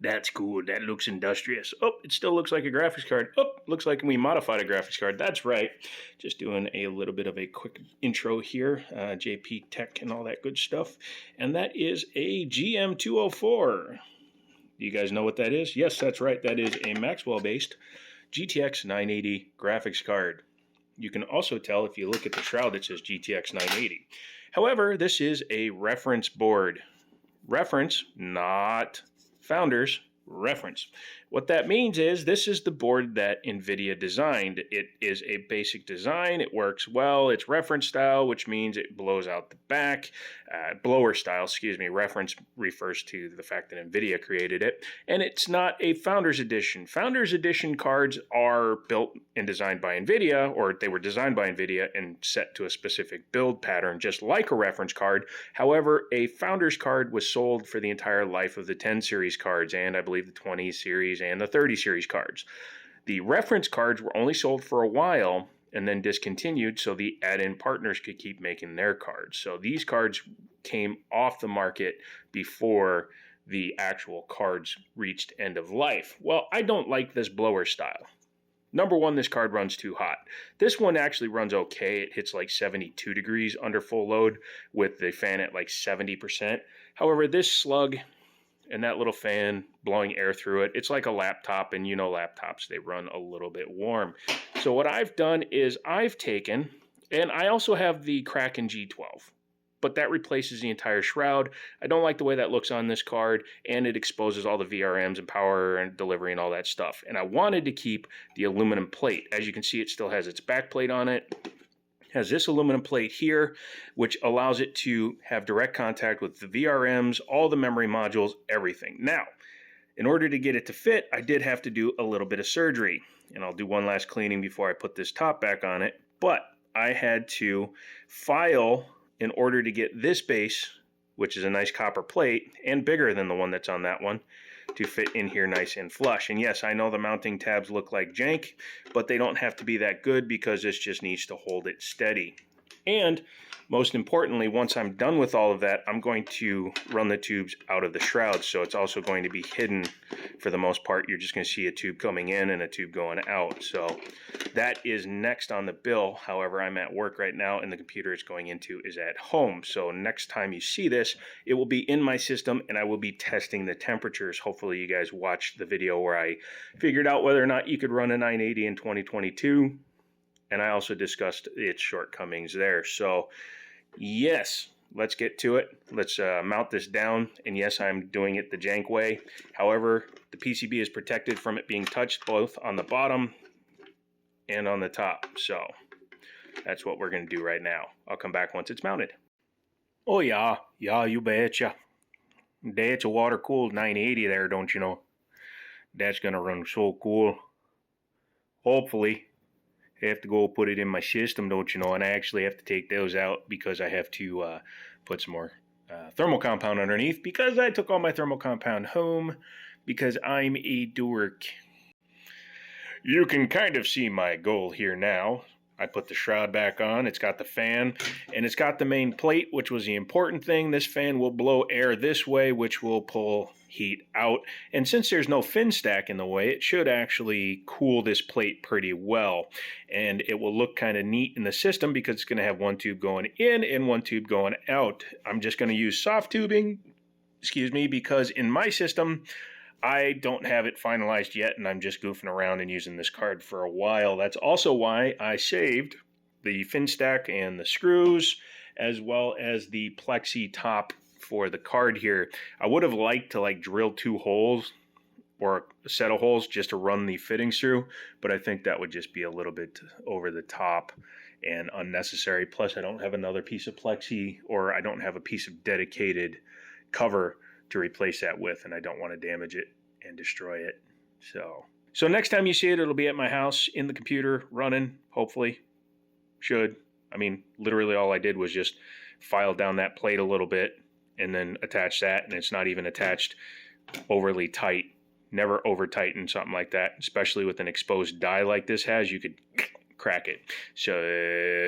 That's cool. That looks industrious. Oh, it still looks like a graphics card. Oh, looks like we modified a graphics card. That's right. Just doing a little bit of a quick intro here. JP Tech and all that good stuff. And that is a GM204. Do you guys know what that is? Yes, that's right. That is a Maxwell-based GTX 980 graphics card. You can also tell if you look at the shroud that says GTX 980. However, this is a reference board. Reference, not founders, reference. What that means is this is the board that NVIDIA designed. It is a basic design. It works well. It's reference style, which means it blows out the back. Blower style, excuse me. Reference refers to the fact that NVIDIA created it. And it's not a Founders Edition. Founders Edition cards are built and designed by NVIDIA, or they were designed by NVIDIA and set to a specific build pattern, just like a reference card. However, a Founders card was sold for the entire life of the 10 series cards, and I believe the 20 series and the 30 series cards. The reference cards were only sold for a while and then discontinued so the add-in partners could keep making their cards. So these cards came off the market before the actual cards reached end of life. Well, I don't like this blower style. Number one, this card runs too hot. This one actually runs okay. It hits like 72 degrees under full load with the fan at like 70%. However, this slug and that little fan blowing air through it, it's like a laptop, and you know laptops, they run a little bit warm. So what I've done is I've taken, and I also have the Kraken G12, but that replaces the entire shroud. I don't like the way that looks on this card, and it exposes all the VRMs and power and delivery and all that stuff. And I wanted to keep the aluminum plate. As you can see, it still has its back plate on it. Has this aluminum plate here, which allows it to have direct contact with the VRMs, all the memory modules, everything. Now, in order to get it to fit, I did have to do a little bit of surgery, and I'll do one last cleaning before I put this top back on it, but I had to file in order to get this base, which is a nice copper plate, and bigger than the one that's on that one, to fit in here nice and flush. And yes, I know the mounting tabs look like jank, but they don't have to be that good because this just needs to hold it steady. And most importantly, once I'm done with all of that, I'm going to run the tubes out of the shroud, so it's also going to be hidden for the most part. You're just going to see a tube coming in and a tube going out. So that is next on the bill. However, I'm at work right now, and the computer it's going into is at home. So next time you see this, it will be in my system, and I will be testing the temperatures. Hopefully you guys watched the video where I figured out whether or not you could run a 980 in 2022. And I also discussed its shortcomings there. So yes, let's get to it. Let's mount this down. And yes, I'm doing it the jank way. However, the PCB is protected from it being touched both on the bottom and on the top. So that's what we're going to do right now. I'll come back once it's mounted. Oh yeah, you betcha. That's a water-cooled 980 there, don't you know? That's going to run so cool. Hopefully. I have to go put it in my system, don't you know, and I actually have to take those out because I have to put some more thermal compound underneath because I took all my thermal compound home because I'm a dork. You can kind of see my goal here now. I put the shroud back on, it's got the fan, and it's got the main plate, which was the important thing. This fan will blow air this way, which will pull heat out. And since there's no fin stack in the way, it should actually cool this plate pretty well. And it will look kind of neat in the system because it's going to have one tube going in and one tube going out. I'm just going to use soft tubing, because in my system, I don't have it finalized yet, and I'm just goofing around and using this card for a while. That's also why I saved the fin stack and the screws, as well as the plexi top for the card here. I would have liked to drill 2 holes or a set of holes just to run the fittings through, but I think that would just be a little bit over the top and unnecessary. Plus, I don't have another piece of plexi, or I don't have a piece of dedicated cover to replace that with, and I don't want to damage it and destroy it. So next time you see it, it'll be at my house in the computer running, hopefully. Should. I mean, literally all I did was just file down that plate a little bit and then attach that, and it's not even attached overly tight. Never over tighten something like that, especially with an exposed die like this has. You could crack it. So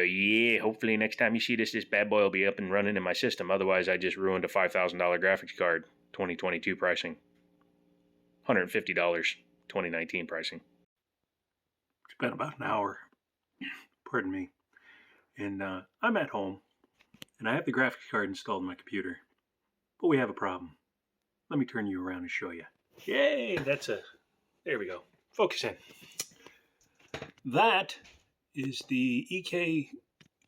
yeah, hopefully next time you see this bad boy will be up and running in my system. Otherwise, I just ruined a $5,000 graphics card, 2022 pricing. $150, 2019 pricing. It's been about an hour, pardon me, and I'm at home, and I have the graphics card installed in my computer, but we have a problem. Let me turn you around and show you. Yay, there we go. Focus in. That is the EK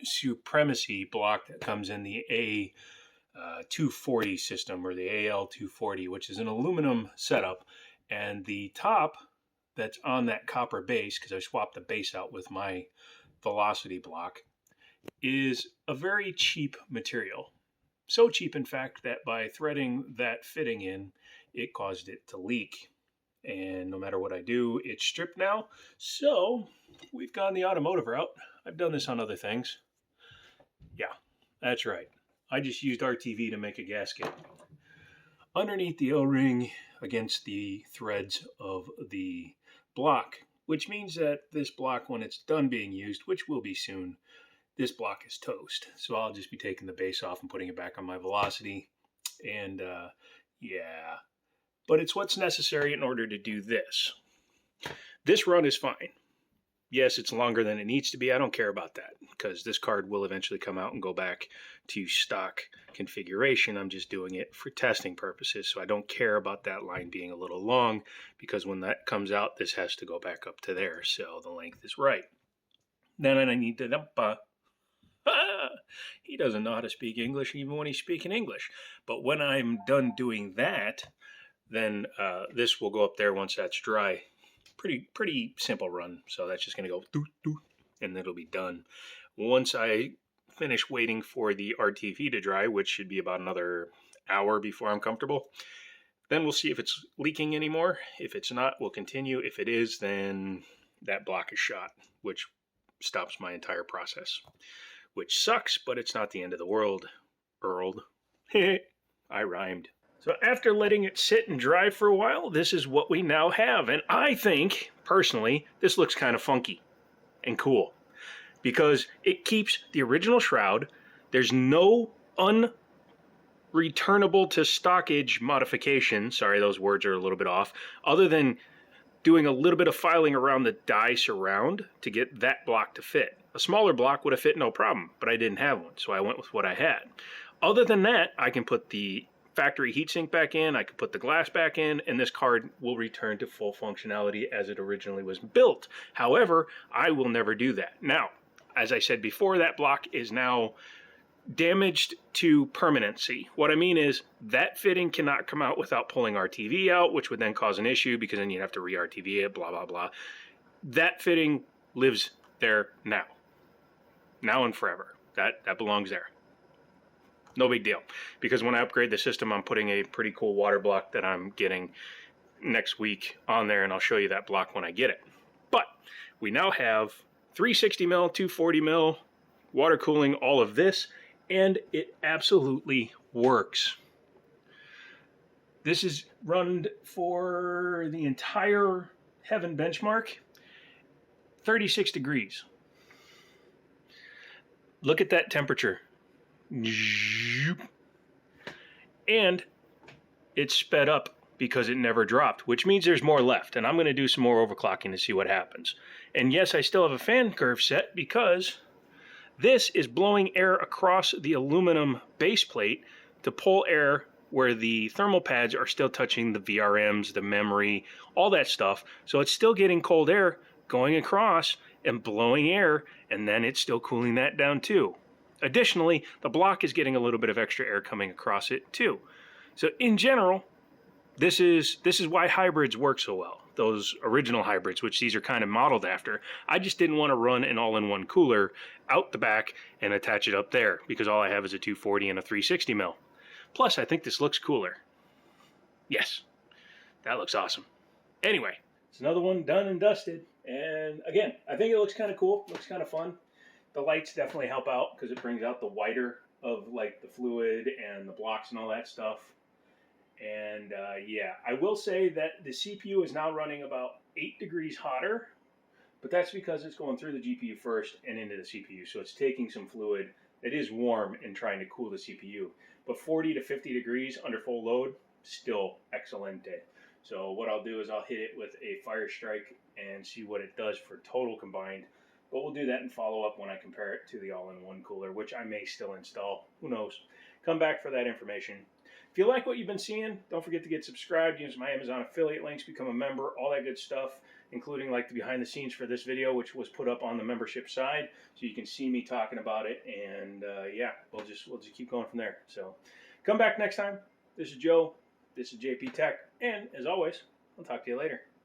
Supremacy block that comes in the A240 system, or the AL240, which is an aluminum setup, and the top that's on that copper base, because I swapped the base out with my Velocity block, is a very cheap material. So cheap, in fact, that by threading that fitting in, it caused it to leak. And no matter what I do, it's stripped now. So we've gone the automotive route. I've done this on other things. Yeah, that's right. I just used RTV to make a gasket underneath the O-ring against the threads of the block, which means that this block, when it's done being used, which will be soon, this block is toast. So I'll just be taking the base off and putting it back on my Velocity. And yeah, but it's what's necessary in order to do this. This run is fine. Yes, it's longer than it needs to be. I don't care about that, because this card will eventually come out and go back to stock configuration. I'm just doing it for testing purposes, so I don't care about that line being a little long, because when that comes out, this has to go back up to there, so the length is right. Then I need to he doesn't know how to speak English even when he's speaking English. But when I'm done doing that, then this will go up there once that's dry. Pretty simple run. So that's just going to go doot, doot, and it'll be done. Once I finish waiting for the RTV to dry, which should be about another hour before I'm comfortable, then we'll see if it's leaking anymore. If it's not, we'll continue. If it is, then that block is shot, which stops my entire process, which sucks, but it's not the end of the world. I rhymed. So after letting it sit and dry for a while, this is what we now have. And I think, personally, this looks kind of funky and cool, because it keeps the original shroud. There's no unreturnable to stockage modification. Sorry, those words are a little bit off. Other than doing a little bit of filing around the die surround to get that block to fit. A smaller block would have fit no problem, but I didn't have one, so I went with what I had. Other than that, I can put the factory heatsink back in, I could put the glass back in, and this card will return to full functionality as it originally was built. However, I will never do that. Now, as I said before, that block is now damaged to permanency. What I mean is that fitting cannot come out without pulling RTV out, which would then cause an issue, because then you'd have to re-RTV it, blah, blah, blah. That fitting lives there now and forever. That belongs there. No big deal, because when I upgrade the system, I'm putting a pretty cool water block that I'm getting next week on there, and I'll show you that block when I get it. But we now have 360 mil, 240 mil, water cooling, all of this, and it absolutely works. This is run for the entire Heaven benchmark, 36 degrees. Look at that temperature. And it's sped up because it never dropped, which means there's more left. And I'm going to do some more overclocking to see what happens. And yes, I still have a fan curve set, because this is blowing air across the aluminum base plate to pull air where the thermal pads are still touching the VRMs, the memory, all that stuff. So it's still getting cold air going across and blowing air, and then it's still cooling that down too. Additionally, the block is getting a little bit of extra air coming across it too. So in general, this is why hybrids work so well. Those original hybrids, which these are kind of modeled after. I just didn't want to run an all-in-one cooler out the back and attach it up there, because all I have is a 240 and a 360 mil. Plus, I think this looks cooler. Yes, that looks awesome. Anyway, it's another one done and dusted. And again, I think it looks kind of cool. Looks kind of fun. The lights definitely help out, because it brings out the whiter of like the fluid and the blocks and all that stuff. And yeah, I will say that the CPU is now running about 8 degrees hotter, but that's because it's going through the GPU first and into the CPU. So it's taking some fluid that is warm and trying to cool the CPU. But 40 to 50 degrees under full load, still excelente. So what I'll do is I'll hit it with a Fire Strike and see what it does for total combined. But we'll do that in follow-up when I compare it to the all-in-one cooler, which I may still install. Who knows? Come back for that information. If you like what you've been seeing, don't forget to get subscribed, use my Amazon affiliate links, become a member, all that good stuff, including like the behind the scenes for this video, which was put up on the membership side, so you can see me talking about it. And yeah, we'll just keep going from there. So come back next time. This is Joe. This is JP Tech, and as always, I'll talk to you later.